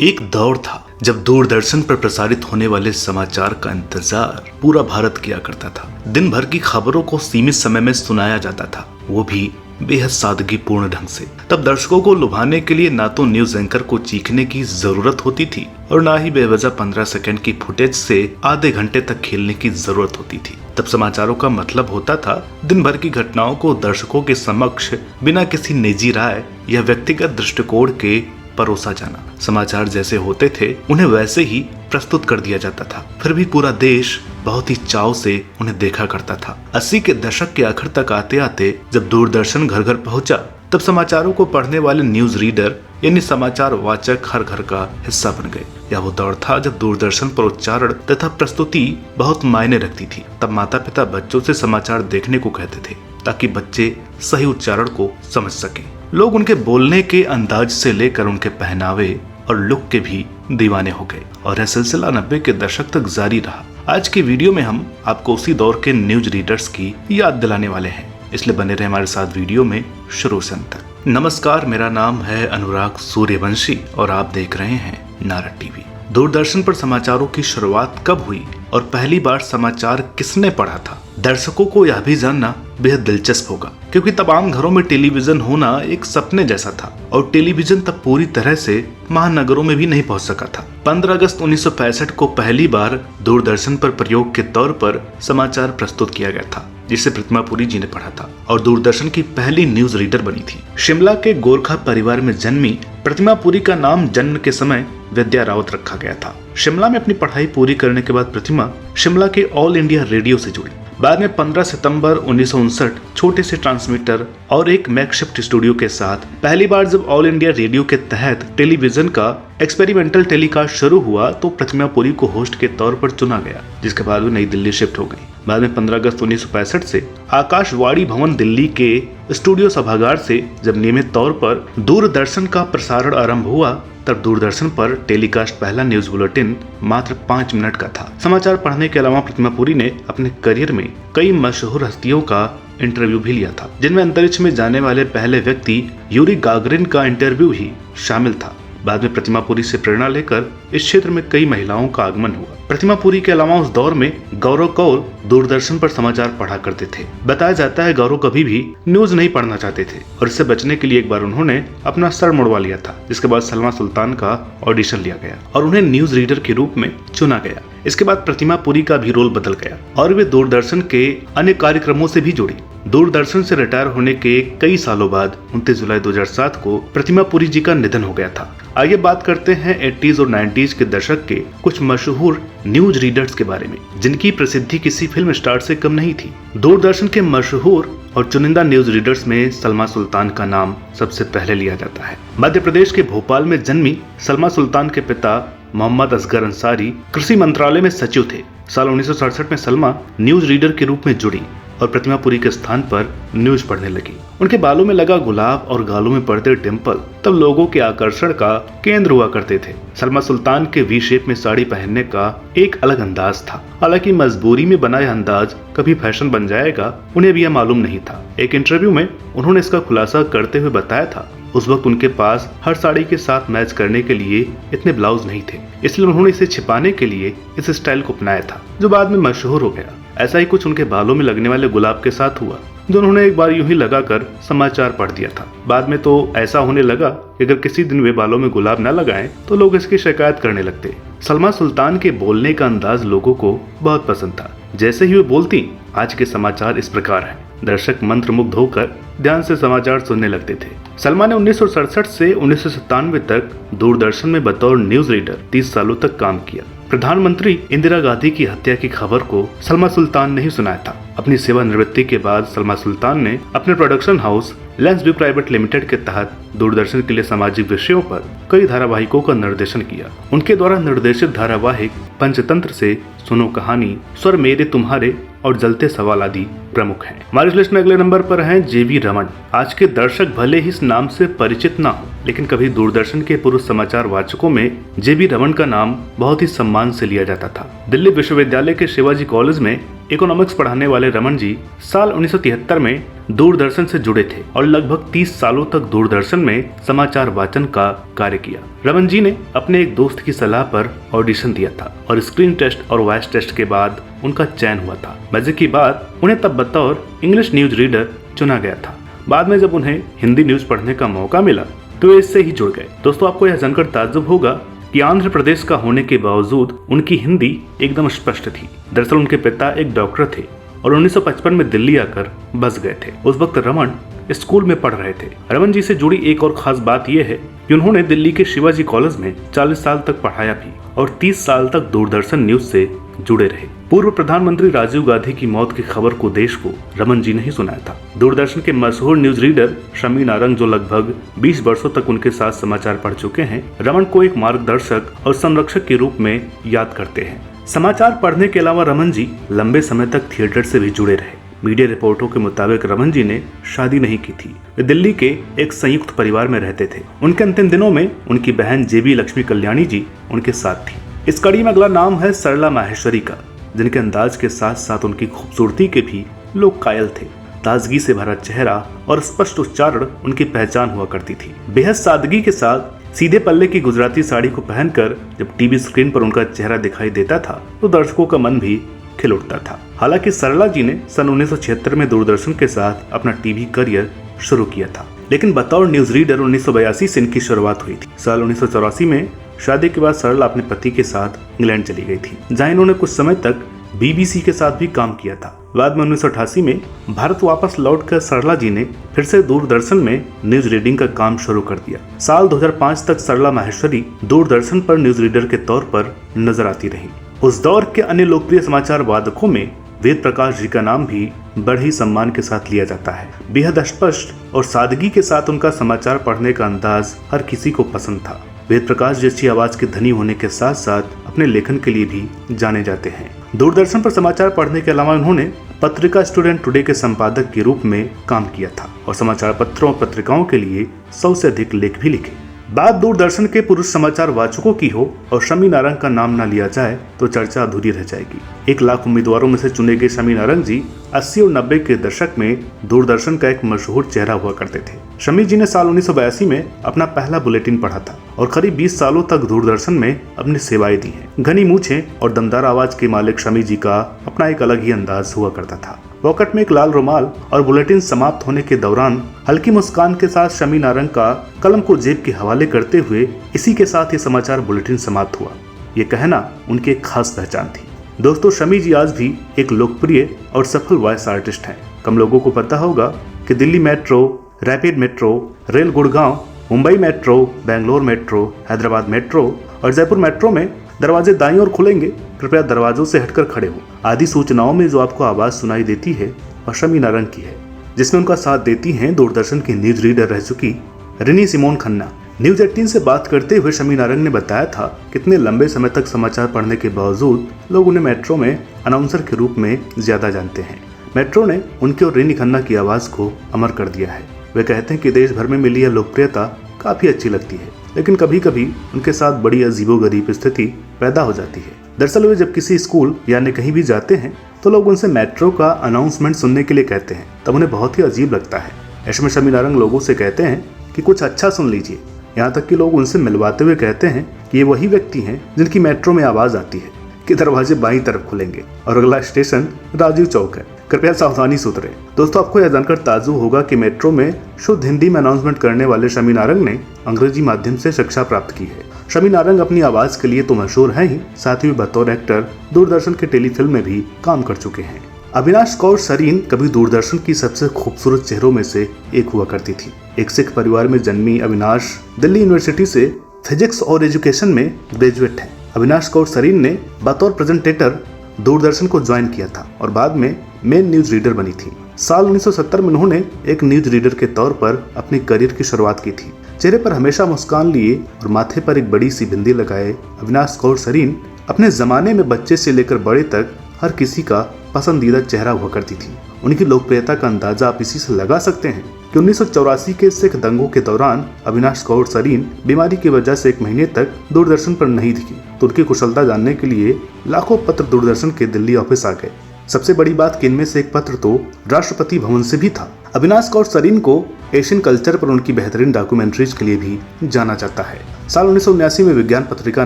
एक दौर था जब दूरदर्शन पर प्रसारित होने वाले समाचार का इंतजार पूरा भारत किया करता था। दिन भर की खबरों को सीमित समय में सुनाया जाता था, वो भी बेहद सादगीपूर्ण ढंग से। तब दर्शकों को लुभाने के लिए ना तो न्यूज एंकर को चीखने की जरूरत होती थी और ना ही बेवजह 15 सेकंड की फुटेज से आधे घंटे तक खेलने की जरूरत होती थी। तब समाचारों का मतलब होता था दिन भर की घटनाओं को दर्शकों के समक्ष बिना किसी निजी राय या व्यक्तिगत दृष्टिकोण के परोसा जाना। समाचार जैसे होते थे उन्हें वैसे ही प्रस्तुत कर दिया जाता था। फिर भी पूरा देश बहुत ही चाव से उन्हें देखा करता था। 80 के दशक के आखिर तक आते आते जब दूरदर्शन घर घर पहुंचा, तब समाचारों को पढ़ने वाले न्यूज रीडर यानी समाचार वाचक हर घर का हिस्सा बन गए। यह वो दौर था जब दूरदर्शन पर उच्चारण तथा प्रस्तुति बहुत मायने रखती थी। तब माता पिता बच्चों से समाचार देखने को कहते थे ताकि बच्चे सही उच्चारण को समझ सकें। लोग उनके बोलने के अंदाज से लेकर उनके पहनावे और लुक के भी दीवाने हो गए और यह सिलसिला 90 के दशक तक जारी रहा। आज की वीडियो में हम आपको उसी दौर के न्यूज रीडर्स की याद दिलाने वाले हैं, इसलिए बने रहे हमारे साथ वीडियो में शुरू से अंत तक। नमस्कार, मेरा नाम है अनुराग सूर्यवंशी और आप देख रहे हैं नारद टीवी। दूरदर्शन पर समाचारों की शुरुआत कब हुई और पहली बार समाचार किसने पढ़ा था, दर्शकों को यह भी जानना बेहद दिलचस्प होगा, क्योंकि तब आम घरों में टेलीविजन होना एक सपने जैसा था और टेलीविजन तब पूरी तरह से महानगरों में भी नहीं पहुंच सका था। 15 अगस्त 1965 को पहली बार दूरदर्शन पर प्रयोग के तौर पर समाचार प्रस्तुत किया गया था, जिसे प्रतिमा पुरी जी ने पढ़ा था और दूरदर्शन की पहली न्यूज रीडर बनी थी। शिमला के गोरखा परिवार में जन्मी प्रतिमा पुरी का नाम जन्म के समय विद्या रावत रखा गया था। शिमला में अपनी पढ़ाई पूरी करने के बाद प्रतिमा शिमला के ऑल इंडिया रेडियो से जुड़ी। बाद में 15 सितंबर 1959 छोटे से ट्रांसमीटर और एक मैकशिफ्ट स्टूडियो के साथ पहली बार जब ऑल इंडिया रेडियो के तहत टेलीविजन का एक्सपेरिमेंटल टेलीकास्ट शुरू हुआ तो प्रतिमा पुरी को होस्ट के तौर पर चुना गया, जिसके बाद वो नई दिल्ली शिफ्ट हो गई। बाद में 15 अगस्त 1965 से आकाशवाणी भवन दिल्ली के स्टूडियो सभागार से जब नियमित तौर पर दूरदर्शन का प्रसारण आरंभ हुआ, तब दूरदर्शन पर टेलीकास्ट पहला न्यूज बुलेटिन मात्र 5 मिनट का था। समाचार पढ़ने के अलावा प्रतिमा पुरी ने अपने करियर में कई मशहूर हस्तियों का इंटरव्यू भी लिया था, जिनमें अंतरिक्ष में जाने वाले पहले व्यक्ति यूरी गागरिन का इंटरव्यू ही शामिल था। बाद में प्रतिमा पुरी से प्रेरणा लेकर इस क्षेत्र में कई महिलाओं का आगमन हुआ। प्रतिमा पुरी के अलावा उस दौर में गौरव कौर दूरदर्शन पर समाचार पढ़ा करते थे। बताया जाता है गौरव कभी भी न्यूज नहीं पढ़ना चाहते थे और इससे बचने के लिए एक बार उन्होंने अपना सर मुड़वा लिया था, जिसके बाद सलमा सुल्तान का ऑडिशन लिया गया और उन्हें न्यूज रीडर के रूप में चुना गया। इसके बाद प्रतिमा पुरी का भी रोल बदल गया और वे दूरदर्शन के अन्य कार्यक्रमों से भी जुड़ी। दूरदर्शन से रिटायर होने के कई सालों बाद 29 जुलाई 2007 को प्रतिमा पुरी जी का निधन हो गया था। आइए बात करते हैं 80s और 90s के दशक के कुछ मशहूर न्यूज रीडर्स के बारे में, जिनकी प्रसिद्धि किसी फिल्म स्टार से कम नहीं थी। दूरदर्शन के मशहूर और चुनिंदा न्यूज रीडर्स में सलमा सुल्तान का नाम सबसे पहले लिया जाता है। मध्य प्रदेश के भोपाल में जन्मी सलमा सुल्तान के पिता मोहम्मद असगर अंसारी कृषि मंत्रालय में सचिव थे। साल 1967 में सलमा न्यूज रीडर के रूप में जुड़ी और प्रतिमा पुरी के स्थान पर न्यूज पढ़ने लगी। उनके बालों में लगा गुलाब और गालों में पड़ते डिंपल तब लोगों के आकर्षण का केंद्र हुआ करते थे। सलमा सुल्तान के वी शेप में साड़ी पहनने का एक अलग अंदाज था। हालांकि मजबूरी में बना यह अंदाज कभी फैशन बन जाएगा, उन्हें भी यह मालूम नहीं था। एक इंटरव्यू में उन्होंने इसका खुलासा करते हुए बताया था, उस वक्त उनके पास हर साड़ी के साथ मैच करने के लिए इतने ब्लाउज नहीं थे, इसलिए उन्होंने इसे छिपाने के लिए इस स्टाइल को अपनाया था, जो बाद में मशहूर हो गया। ऐसा ही कुछ उनके बालों में लगने वाले गुलाब के साथ हुआ, जो उन्होंने एक बार यूं ही लगाकर समाचार पढ़ दिया था। बाद में तो ऐसा होने लगा कि अगर किसी दिन वे बालों में गुलाब न लगाएं तो लोग इसकी शिकायत करने लगते। सलमा सुल्तान के बोलने का अंदाज लोगों को बहुत पसंद था। जैसे ही वे बोलती, आज के समाचार इस प्रकार हैं, दर्शक मंत्रमुग्ध होकर ध्यान से समाचार सुनने लगते थे। सलमा ने 1967 से 1997 तक दूरदर्शन में बतौर न्यूज रीडर 30 सालों तक काम किया। प्रधानमंत्री इंदिरा गांधी की हत्या की खबर को सलमा सुल्तान ने ही सुनाया था। अपनी सेवानिवृत्ति के बाद सलमा सुल्तान ने अपने प्रोडक्शन हाउस लेंसव्यू प्राइवेट लिमिटेड के तहत दूरदर्शन के लिए सामाजिक विषयों पर कई धारावाहिकों का निर्देशन किया। उनके द्वारा निर्देशित धारावाहिक पंचतंत्र से सुनो कहानी, स्वर मेरे तुम्हारे और जलते सवाल आदि प्रमुख हैं। हमारी लिस्ट में अगले नंबर पर हैं जेवी रमन। आज के दर्शक भले ही इस नाम से परिचित ना हो, लेकिन कभी दूरदर्शन के पूर्व समाचार वाचकों में जेवी रमन का नाम बहुत ही सम्मान से लिया जाता था। दिल्ली विश्वविद्यालय के शिवाजी कॉलेज में इकोनॉमिक्स पढ़ाने वाले रमन जी साल 1973 में दूरदर्शन से जुड़े थे और लगभग 30 सालों तक दूरदर्शन में समाचार वाचन का कार्य किया। रमन जी ने अपने एक दोस्त की सलाह पर ऑडिशन दिया था और स्क्रीन टेस्ट और वॉइस टेस्ट के बाद उनका चयन हुआ था। मजे की बात, उन्हें तब बतौर इंग्लिश न्यूज रीडर चुना गया था। बाद में जब उन्हें हिंदी न्यूज पढ़ने का मौका मिला तो वे इससे ही जुड़ गए। दोस्तों, आपको यह जानकर ताज्जुब होगा कि आंध्र प्रदेश का होने के बावजूद उनकी हिंदी एकदम स्पष्ट थी। दरअसल उनके पिता एक डॉक्टर थे और 1955 में दिल्ली आकर बस गए थे। उस वक्त रमन स्कूल में पढ़ रहे थे। रमन जी से जुड़ी एक और खास बात यह है कि उन्होंने दिल्ली के शिवाजी कॉलेज में 40 साल तक पढ़ाया भी और 30 साल तक दूरदर्शन न्यूज से जुड़े रहे। पूर्व प्रधानमंत्री राजीव गांधी की मौत की खबर को देश को रमन जी ने ही सुनाया था। दूरदर्शन के मशहूर न्यूज रीडर शमी नारंग, जो लगभग 20 वर्षों तक उनके साथ समाचार पढ़ चुके हैं, रमन को एक मार्गदर्शक और संरक्षक के रूप में याद करते हैं। समाचार पढ़ने के अलावा रमन जी लंबे समय तक थिएटर से भी जुड़े रहे। मीडिया रिपोर्टों के मुताबिक रमन जी ने शादी नहीं की थी। वे दिल्ली के एक संयुक्त परिवार में रहते थे। उनके अंतिम दिनों में उनकी बहन जेबी लक्ष्मी कल्याणी जी उनके साथ थी। इस कड़ी में अगला नाम है सरला माहेश्वरी का, जिनके अंदाज के साथ साथ उनकी खूबसूरती के भी लोग कायल थे। ताजगी से भरा चेहरा और स्पष्ट उच्चारण उनकी पहचान हुआ करती थी। बेहद सादगी के साथ सीधे पल्ले की गुजराती साड़ी को पहनकर जब टीवी स्क्रीन पर उनका चेहरा दिखाई देता था तो दर्शकों का मन भी खिल उठता था। हालांकि सरला जी ने सन 1976 में दूरदर्शन के साथ अपना टीवी करियर शुरू किया था, लेकिन बतौर न्यूज रीडर 1982 से इनकी शुरुआत हुई थी। साल 1984 में शादी के बाद सरला अपने पति के साथ इंग्लैंड चली गई थी, जहां इन्होंने कुछ समय तक बीबीसी के साथ भी काम किया था। बाद में 1988 में भारत वापस लौटकर सरला जी ने फिर से दूरदर्शन में न्यूज रीडिंग का काम शुरू कर दिया। साल 2005 तक सरला माहेश्वरी दूरदर्शन पर न्यूज रीडर के तौर पर नजर आती रही। उस दौर के अन्य लोकप्रिय समाचार वादकों में वेद प्रकाश जी का नाम भी बड़े ही सम्मान के साथ लिया जाता है। बेहद स्पष्ट और सादगी के साथ उनका समाचार पढ़ने का अंदाज हर किसी को पसंद था। वेद प्रकाश जैसी आवाज के धनी होने के साथ साथ अपने लेखन के लिए भी जाने जाते हैं। दूरदर्शन पर समाचार पढ़ने के अलावा उन्होंने पत्रिका स्टूडेंट टुडे के संपादक के रूप में काम किया था और समाचार पत्रों और पत्रिकाओं के लिए 100 से अधिक लेख भी लिखे। बात दूरदर्शन के पुरुष समाचार वाचकों की हो और शमी नारंग का नाम न लिया जाए तो चर्चा अधूरी रह जाएगी। 1 लाख उम्मीदवारों में से चुने गए शमी नारंग जी 80 और 90 के दशक में दूरदर्शन का एक मशहूर चेहरा हुआ करते थे। शमी जी ने साल 1982 में अपना पहला बुलेटिन पढ़ा था और करीब 20 सालों तक दूरदर्शन में अपनी सेवाएं दी हैं। घनी मूछें और दमदार आवाज के मालिक शमी जी का अपना एक अलग ही अंदाज हुआ करता था। पॉकेट में एक लाल रुमाल और बुलेटिन समाप्त होने के दौरान हल्की मुस्कान के साथ शमी नारंग का कलम को जेब के हवाले करते हुए इसी के साथ ये समाचार बुलेटिन समाप्त हुआ। ये कहना उनकी एक खास पहचान थी। दोस्तों, शमी जी आज भी एक लोकप्रिय और सफल वॉइस आर्टिस्ट हैं। कम लोगों को पता होगा कि Delhi metro, rapid metro, rail Gurgaon, Mumbai metro, Bangalore metro, Hyderabad metro और जयपुर मेट्रो में दरवाजे दाईं ओर खुलेंगे, कृपया दरवाजों से हटकर खड़े हो आदि सूचनाओं में जो आपको आवाज सुनाई देती है वह शमी नारंग की है, जिसमें उनका साथ देती हैं दूरदर्शन की न्यूज रीडर रह चुकी रिनी सिमोन खन्ना। न्यूज 18 से बात करते हुए शमी नारंग ने बताया था कितने लंबे समय तक समाचार पढ़ने के बावजूद लोग उन्हें मेट्रो में अनाउंसर के रूप में ज्यादा जानते हैं। मेट्रो ने उनकी और रिनी खन्ना की आवाज को अमर कर दिया है। वे कहते हैं कि देश भर में मिली यह लोकप्रियता काफी अच्छी लगती है, लेकिन कभी कभी उनके साथ बड़ी अजीबोगरीब स्थिति पैदा हो जाती है। दरअसल वे जब किसी स्कूल यानी कहीं भी जाते हैं तो लोग उनसे मेट्रो का अनाउंसमेंट सुनने के लिए कहते हैं, तब उन्हें बहुत ही अजीब लगता है। ऐसे में शमी नारंग लोगों से कहते हैं कि कुछ अच्छा सुन लीजिए। यहाँ तक कि लोग उनसे मिलवाते हुए कहते हैं कि ये वही व्यक्ति हैं जिनकी मेट्रो में आवाज आती है कि दरवाजे बाईं तरफ खुलेंगे और अगला स्टेशन राजीव चौक है, कृपया सावधानी से उतरें। दोस्तों, आपको यह जानकर ताज्जुब होगा कि मेट्रो में शुद्ध हिंदी में अनाउंसमेंट करने वाले शमी नारंग ने अंग्रेजी माध्यम से शिक्षा प्राप्त की है। शमी नारंग अपनी आवाज के लिए तो मशहूर है ही, साथ ही बतौर एक्टर दूरदर्शन के टेलीफिल्म में भी काम कर चुके हैं। अविनाश कौर सरीन कभी दूरदर्शन की सबसे खूबसूरत चेहरों में से एक हुआ करती थी। एक सिख परिवार में जन्मी अविनाश दिल्ली यूनिवर्सिटी से फिजिक्स और एजुकेशन में ग्रेजुएट है। अविनाश कौर सरीन ने बतौर प्रेजेंटेटर दूरदर्शन को ज्वाइन किया था और बाद में मेन न्यूज रीडर बनी थी। साल 1970 में उन्होंने एक न्यूज रीडर के तौर पर अपनी करियर की शुरुआत की थी। चेहरे पर हमेशा मुस्कान लिए और माथे पर एक बड़ी सी बिंदी लगाए अविनाश कौर सरीन अपने जमाने में बच्चे से लेकर बड़े तक हर किसी का पसंदीदा चेहरा हुआ करती थी। उनकी लोकप्रियता का अंदाजा आप इसी से लगा सकते हैं कि 1984 के सिख दंगों के दौरान अविनाश कौर सरीन बीमारी की वजह से 1 महीने तक दूरदर्शन पर नहीं दिखी, तो उनकी कुशलता जानने के लिए लाखों पत्र दूरदर्शन के दिल्ली ऑफिस आ गए। सबसे बड़ी बात कि इनमें से एक पत्र तो राष्ट्रपति भवन से भी था। अविनाश कौर सरीन को एशियन कल्चर पर उनकी बेहतरीन डॉक्यूमेंट्रीज के लिए भी जाना जाता है। साल 1979 में विज्ञान पत्रिका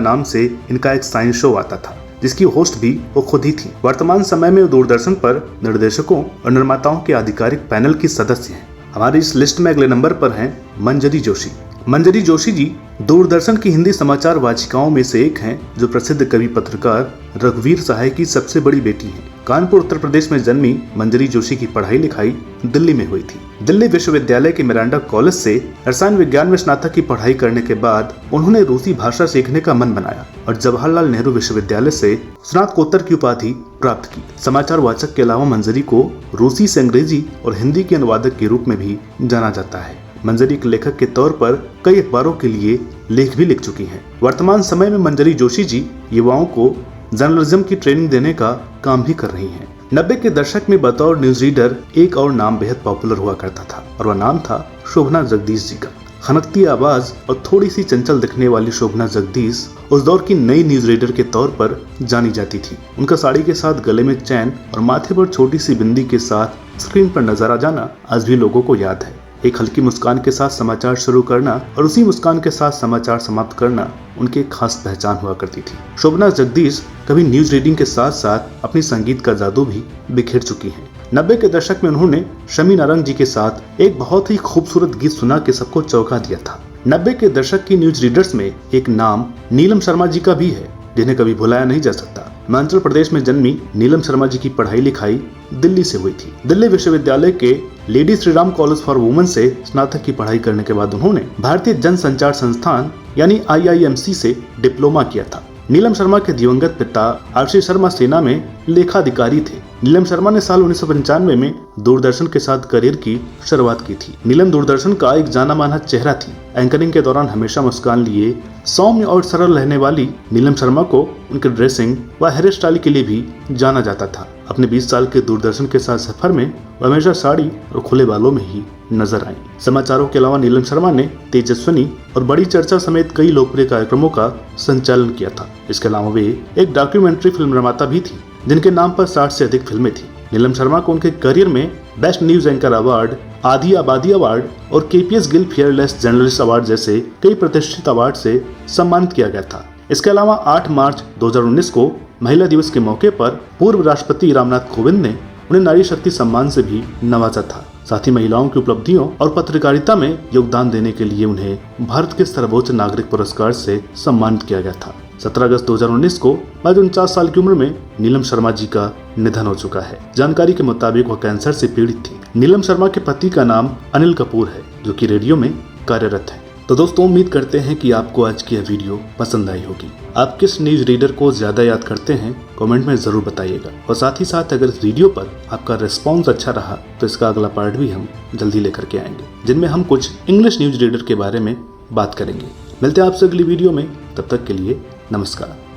नाम से इनका एक साइंस शो आता था, जिसकी होस्ट भी वो खुद ही थी। वर्तमान समय में वो दूरदर्शन पर निर्देशकों और निर्माताओं के आधिकारिक पैनल की सदस्य हैं। हमारी इस लिस्ट में अगले नंबर पर हैं मंजरी जोशी। मंजरी जोशी जी दूरदर्शन की हिंदी समाचार वाचिकाओं में से एक हैं, जो प्रसिद्ध कवि पत्रकार रघुवीर सहाय की सबसे बड़ी बेटी हैं। कानपुर उत्तर प्रदेश में जन्मी मंजरी जोशी की पढ़ाई लिखाई दिल्ली में हुई थी। दिल्ली विश्वविद्यालय के मिरांडा कॉलेज से रसायन विज्ञान में स्नातक की पढ़ाई करने के बाद उन्होंने रूसी भाषा सीखने का मन बनाया और जवाहरलाल नेहरू विश्वविद्यालय से स्नातकोत्तर की उपाधि प्राप्त की। समाचार वाचक के अलावा मंजरी को रूसी से अंग्रेजी और हिंदी के अनुवादक के रूप में भी जाना जाता है। मंजरी एक लेखक के तौर पर कई अखबारों के लिए लेख भी लिख चुकी हैं। वर्तमान समय में मंजरी जोशी जी युवाओं को जर्नलिज्म की ट्रेनिंग देने का काम भी कर रही हैं। 90 के दशक में बतौर न्यूज रीडर एक और नाम बेहद पॉपुलर हुआ करता था और वह नाम था शोभना जगदीश जी का। खनकती आवाज और थोड़ी सी चंचल दिखने वाली शोभना जगदीश उस दौर की नई न्यूज रीडर के तौर पर जानी जाती थी। उनका साड़ी के साथ गले में चैन और माथे पर छोटी सी बिंदी के साथ स्क्रीन पर नजर आ जाना आज भी लोगों को याद है। एक हल्की मुस्कान के साथ समाचार शुरू करना और उसी मुस्कान के साथ समाचार समाप्त करना उनकी एक खास पहचान हुआ करती थी। शोभना जगदीश कभी न्यूज रीडिंग के साथ साथ अपनी संगीत का जादू भी बिखेर चुकी हैं। 90 के दशक में उन्होंने शमी नारंग जी के साथ एक बहुत ही खूबसूरत गीत सुना के सबको चौंका दिया था। 90 के दशक की न्यूज रीडर्स में एक नाम नीलम शर्मा जी का भी है, जिन्हें कभी भुलाया नहीं जा सकता। हिमाचल प्रदेश में जन्मी नीलम शर्मा जी की पढ़ाई लिखाई दिल्ली से हुई थी। दिल्ली विश्वविद्यालय के lady Shri Ram college for women से स्नातक की पढ़ाई करने के बाद उन्होंने भारतीय जन संचार संस्थान यानी IIMC से डिप्लोमा किया था। नीलम शर्मा के दिवंगत पिता RC शर्मा सेना में लेखाधिकारी थे। नीलम शर्मा ने साल 1995 में दूरदर्शन के साथ करियर की शुरुआत की थी। नीलम दूरदर्शन का एक जाना माना चेहरा थी। एंकरिंग के दौरान हमेशा मुस्कान लिए सौम्य और सरल रहने वाली नीलम शर्मा को उनके ड्रेसिंग व हेयर स्टाइल के लिए भी जाना जाता था। अपने 20 साल के दूरदर्शन के साथ सफर में वह हमेशा साड़ी और खुले बालों में ही नजर आई। समाचारों के अलावा नीलम शर्मा ने तेजस्विनी और बड़ी चर्चा समेत कई लोकप्रिय कार्यक्रमों का संचालन किया था। इसके अलावा वे एक डॉक्यूमेंट्री फिल्म निर्माता भी थी, जिनके नाम पर 60 से अधिक फिल्में थी। नीलम शर्मा को उनके करियर में बेस्ट न्यूज एंकर अवार्ड, आधी आबादी अवार्ड और KPS Gill fearless journalist award जैसे कई प्रतिष्ठित अवार्ड से सम्मानित किया गया था। इसके अलावा 8 मार्च 2019 को महिला दिवस के मौके पर पूर्व राष्ट्रपति रामनाथ कोविंद ने उन्हें नारी शक्ति सम्मान से भी नवाजा था। साथ ही महिलाओं की उपलब्धियों और पत्रकारिता में योगदान देने के लिए उन्हें भारत के सर्वोच्च नागरिक पुरस्कार से सम्मानित किया गया था। 17 अगस्त 2019 को महज 49 साल की उम्र में नीलम शर्मा जी का निधन हो चुका है। जानकारी के मुताबिक वह कैंसर से पीड़ित थी। नीलम शर्मा के पति का नाम अनिल कपूर है, जो कि रेडियो में कार्यरत है। तो दोस्तों, उम्मीद करते हैं कि आपको आज की यह वीडियो पसंद आई होगी। आप किस न्यूज रीडर को ज्यादा याद करते हैं, कमेंट में जरूर बताइएगा। और साथ ही साथ अगर इस वीडियो पर आपका रिस्पॉन्स अच्छा रहा तो इसका अगला पार्ट भी हम जल्दी लेकर के आएंगे, जिनमें हम कुछ इंग्लिश न्यूज रीडर के बारे में बात करेंगे। मिलते हैं आपसे अगली वीडियो में, तब तक के लिए नमस्कार।